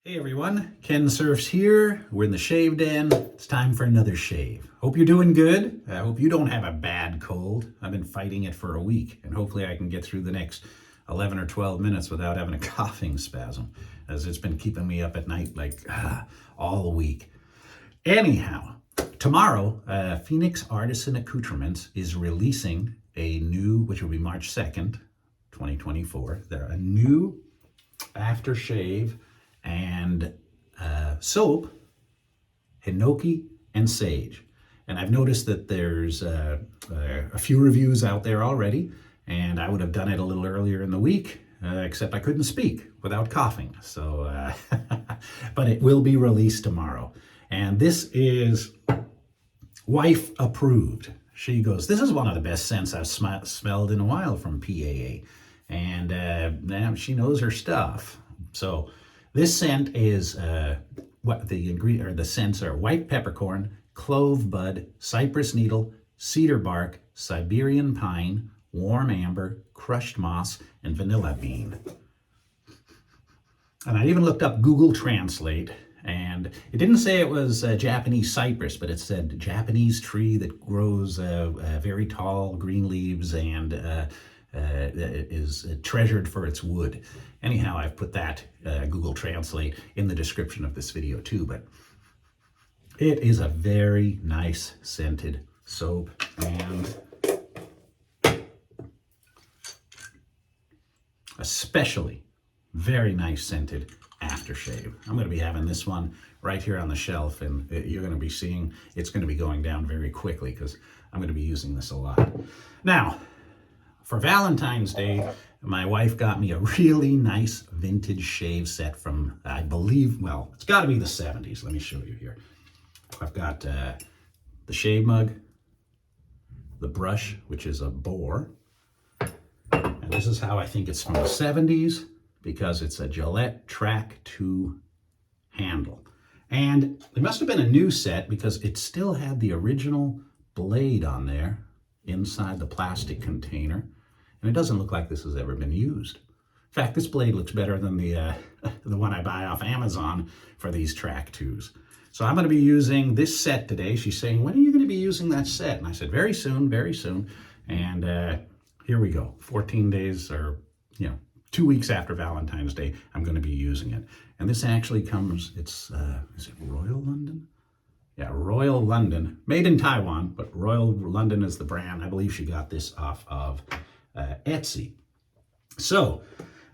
Hey everyone, Kensurfs here. We're in the shave den. It's time for another shave. Hope you're doing good. I hope you don't have a bad cold. I've been fighting it for a week, and hopefully I can get through the next 11 or 12 minutes without having a coughing spasm, as it's been keeping me up at night like all week. Anyhow, tomorrow, Phoenix Artisan Accoutrements is releasing a new, which will be March 2nd, 2024. They're a new aftershave and soap, Hinoki and Sage. And I've noticed that there's a few reviews out there already, and I would have done it a little earlier in the week, except I couldn't speak without coughing. So, but it will be released tomorrow. And this is wife approved. She goes, this is one of the best scents I've smelled in a while from PAA. And she knows her stuff. So this scent is what the ingredient or the scents are: white peppercorn, clove bud, cypress needle, cedar bark, Siberian pine, warm amber, crushed moss, and vanilla bean. And I even looked up Google Translate, and it didn't say it was Japanese cypress, but it said Japanese tree that grows very tall green leaves and is treasured for its wood. Anyhow, I've put that Google Translate in the description of this video too, but it is a very nice scented soap and especially very nice scented aftershave. I'm going to be having this one right here on the shelf, and you're going to be seeing it's going to be going down very quickly because I'm going to be using this a lot. Now, for Valentine's Day, my wife got me a really nice vintage shave set from, I believe, well, it's got to be the 70s. Let me show you here. I've got the shave mug, the brush, which is a boar. And this is how I think it's from the 70s, because it's a Gillette Track 2 handle. And it must have been a new set because it still had the original blade on there inside the plastic container. And it doesn't look like this has ever been used. In fact, this blade looks better than the one I buy off Amazon for these Track 2s. So I'm going to be using this set today. She's saying, when are you going to be using that set? And I said, very soon, very soon. And here we go. 14 days or, 2 weeks after Valentine's Day, I'm going to be using it. And this actually comes, it's, is it Royal London? Yeah, Royal London. Made in Taiwan, but Royal London is the brand. I believe she got this off of Etsy. So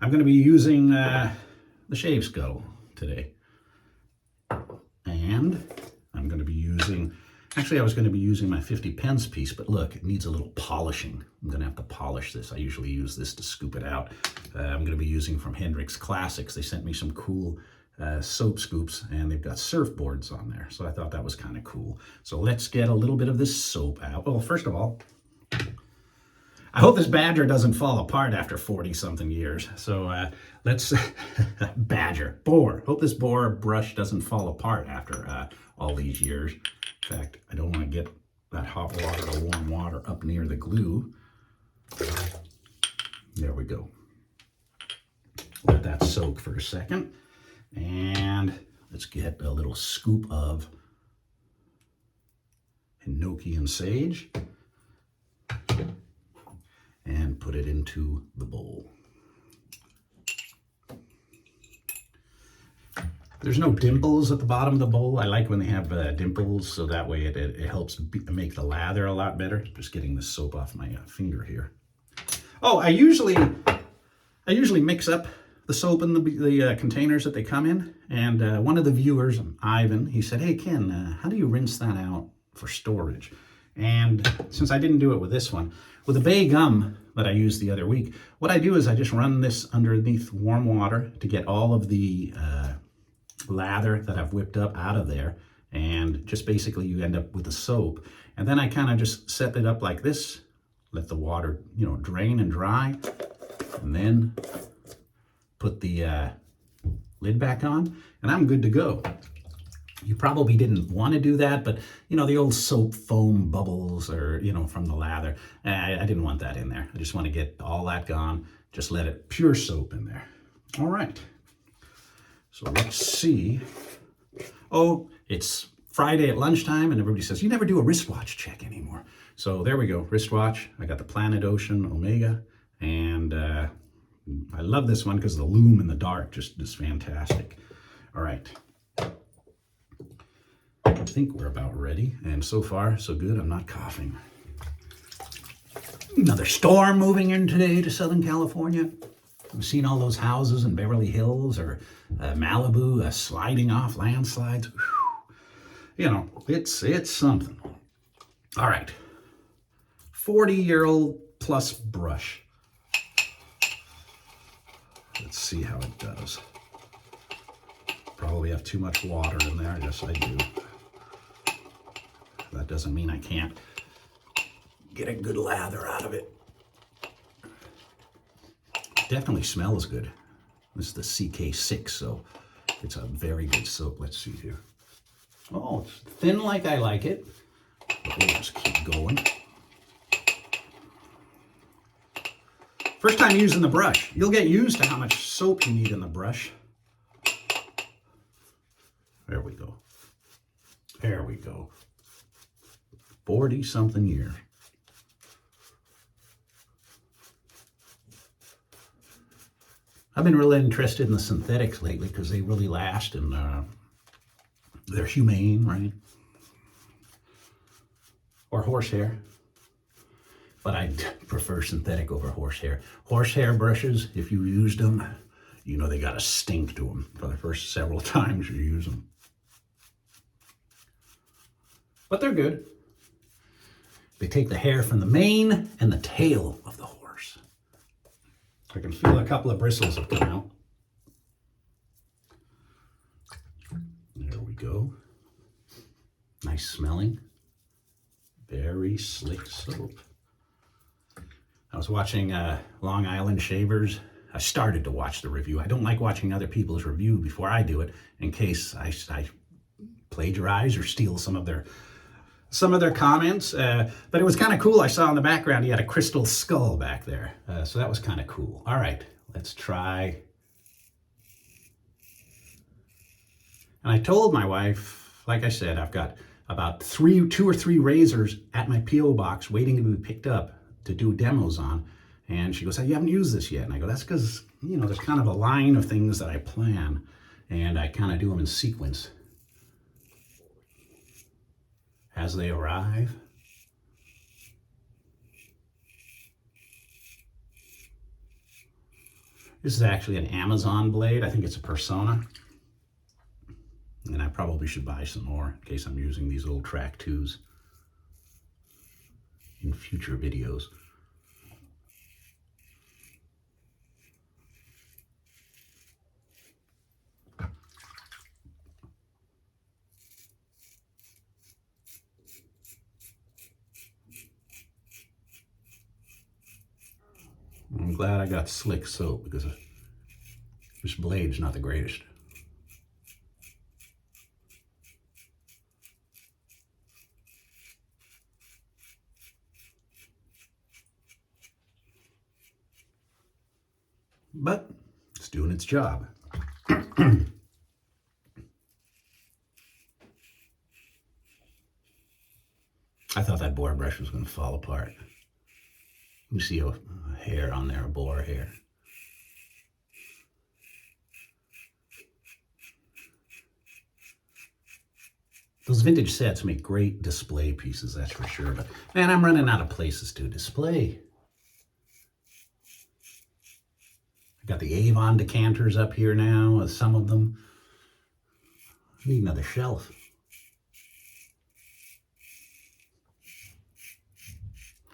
I'm going to be using the shave scuttle today, and I'm going to be using, actually I was going to be using my 50 pence piece, but look, it needs a little polishing. I'm going to have to polish this. I usually use this to scoop it out. I'm going to be using from Hendrix Classics. They sent me some cool soap scoops, and they've got surfboards on there, so I thought that was kind of cool. So let's get a little bit of this soap out. Well, first of all, I hope this badger doesn't fall apart after 40-something years. So let's, boar. Hope this boar brush doesn't fall apart after all these years. In fact, I don't want to get that hot water or warm water up near the glue. There we go. Let that soak for a second. And let's get a little scoop of Hinoki and Sage and put it into the bowl. There's no dimples at the bottom of the bowl. I like when they have dimples, so that way it helps make the lather a lot better. Just getting the soap off my finger here. Oh, I usually mix up the soap in the containers that they come in. And one of the viewers, Ivan, he said, hey Ken, how do you rinse that out for storage? And since I didn't do it with this one, with the bay gum that I used the other week, what I do is I just run this underneath warm water to get all of the lather that I've whipped up out of there. And just basically you end up with the soap. And then I kind of just set it up like this, let the water, drain and dry, and then put the lid back on, and I'm good to go. You probably didn't want to do that, but the old soap foam bubbles or, from the lather, I didn't want that in there. I just want to get all that gone. Just let it pure soap in there. All right. So let's see. Oh, it's Friday at lunchtime, and everybody says, you never do a wristwatch check anymore. So there we go, wristwatch. I got the Planet Ocean Omega, and I love this one because the lume in the dark just is fantastic. All right. I think we're about ready, and so far, so good. I'm not coughing. Another storm moving in today to Southern California. We've seen all those houses in Beverly Hills or Malibu sliding off landslides. Whew. You know, it's something. All right. 40-year-old plus brush. Let's see how it does. Probably have too much water in there. Yes, I do. That doesn't mean I can't get a good lather out of it. Definitely smells good. This is the CK6, so it's a very good soap. Let's see here. Oh, it's thin like I like it. But we'll just keep going. First time using the brush. You'll get used to how much soap you need in the brush. There we go. There we go. 40-something years. I've been really interested in the synthetics lately because they really last and they're humane, right? Or horsehair. But I prefer synthetic over horsehair. Horsehair brushes, if you used them, you know they got a stink to them for the first several times you use them. But they're good. They take the hair from the mane and the tail of the horse. I can feel a couple of bristles have come out. There we go. Nice smelling. Very slick soap. I was watching Long Island Shavers. I started to watch the review. I don't like watching other people's review before I do it in case I plagiarize or steal some of their comments, but it was kind of cool. I saw in the background he had a crystal skull back there, so that was kind of cool. All right, let's try. And I told my wife, like I said, I've got about 2 or 3 razors at my P.O. box waiting to be picked up to do demos on, and she goes, "You haven't used this yet," and I go, "That's because, you know, there's kind of a line of things that I plan, and I kind of do them in sequence as they arrive." This is actually an Amazon blade. I think it's a Persona. And I probably should buy some more in case I'm using these old track 2s in future videos. I'm glad I got slick soap because this blade's not the greatest. But it's doing its job. I thought that boar brush was going to fall apart. You see a hair on there, a boar hair. Those vintage sets make great display pieces, that's for sure. But man, I'm running out of places to display. I got the Avon decanters up here now, some of them. I need another shelf.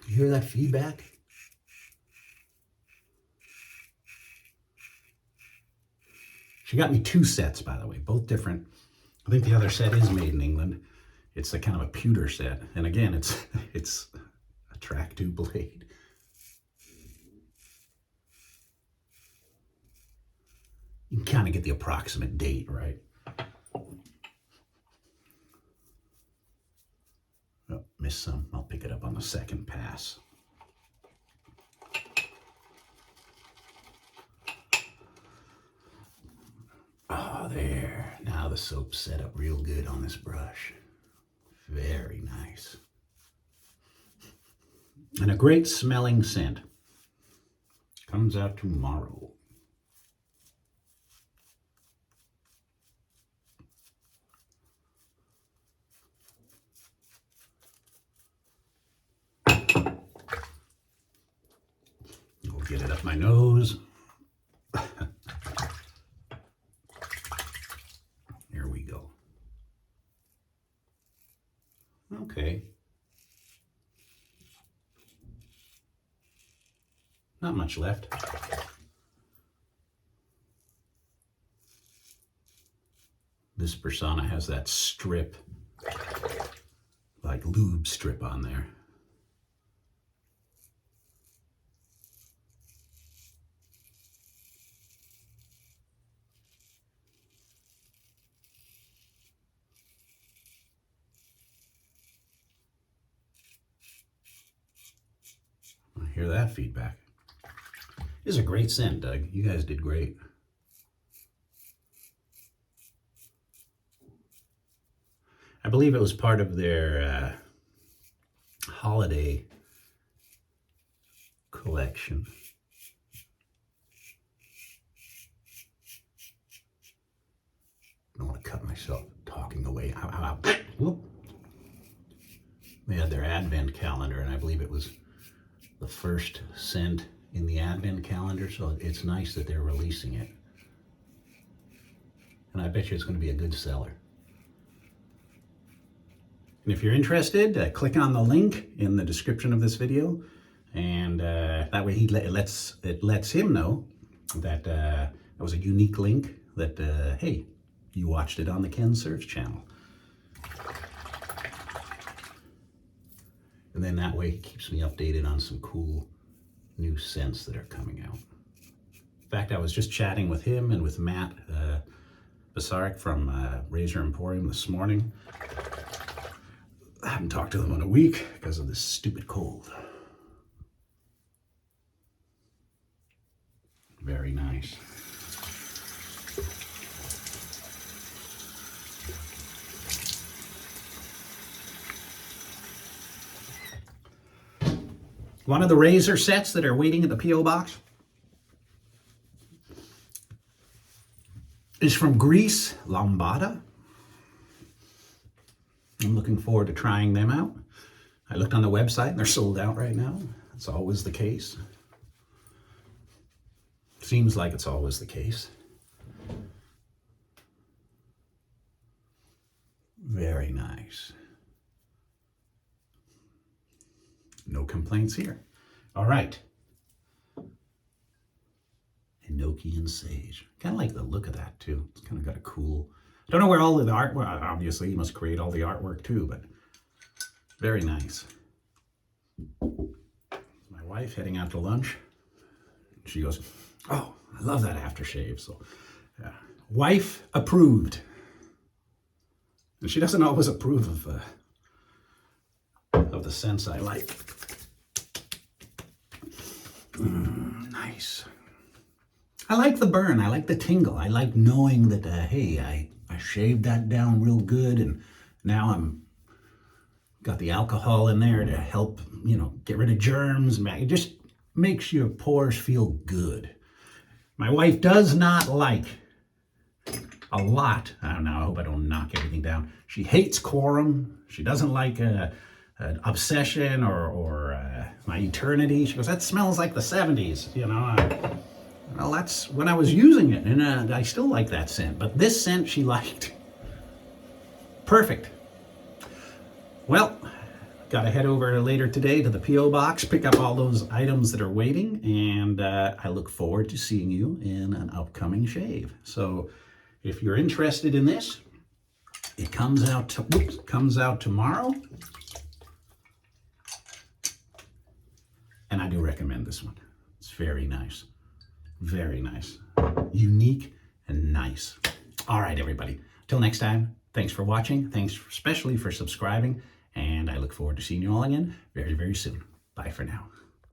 You hear that feedback? She got me 2 sets, by the way, both different. I think the other set is made in England. It's a kind of a pewter set. And again, it's a track 2 blade. You can kind of get the approximate date, right? Oh, missed some. I'll pick it up on the second pass. Oh, the soap's set up real good on this brush. Very nice. And a great smelling scent. Comes out tomorrow. We'll get it up my nose. There we go. Okay. Not much left. This persona has that strip, like lube strip on there. I hear that feedback. This is a great scent, Doug. You guys did great. I believe it was part of their holiday collection. I don't want to cut myself talking away. Ow, ow, ow. Whoop. They had their advent calendar, and I believe it was the first scent in the advent calendar, so it's nice that they're releasing it. And I bet you it's going to be a good seller. And if you're interested, click on the link in the description of this video, and that way it lets him know that that was a unique link, that hey, you watched it on the Kensurfs channel. And then that way he keeps me updated on some cool new scents that are coming out. In fact, I was just chatting with him and with Matt Basaric from Razor Emporium this morning. I haven't talked to them in a week because of this stupid cold. Very nice. One of the razor sets that are waiting at the P.O. box is from Greece, Lambada. I'm looking forward to trying them out. I looked on the website and they're sold out right now. It's always the case. Seems like it's always the case. Very nice. No complaints here. All right. Hinoki and Sage. Kind of like the look of that too. It's kind of got a cool... I don't know where all of the art... Well, obviously you must create all the artwork too, but very nice. My wife heading out to lunch. She goes, oh, I love that aftershave. So, wife approved. And she doesn't always approve of the scents I like. Nice. I like the burn. I like the tingle. I like knowing that, hey, I shaved that down real good, and now I'm got the alcohol in there to help, you know, get rid of germs. It just makes your pores feel good. My wife does not like a lot. I don't know. I hope I don't knock everything down. She hates quorum. She doesn't like an obsession or my eternity. She goes, that smells like the 70s, you know. Well, that's when I was using it, and I still like that scent. But this scent she liked. Perfect. Well, got to head over later today to the P.O. box, pick up all those items that are waiting, and I look forward to seeing you in an upcoming shave. So if you're interested in this, it comes out tomorrow. And I do recommend this one. It's very nice. Very nice. Unique and nice. All right, everybody. Till next time, thanks for watching. Thanks especially for subscribing. And I look forward to seeing you all again very, very soon. Bye for now.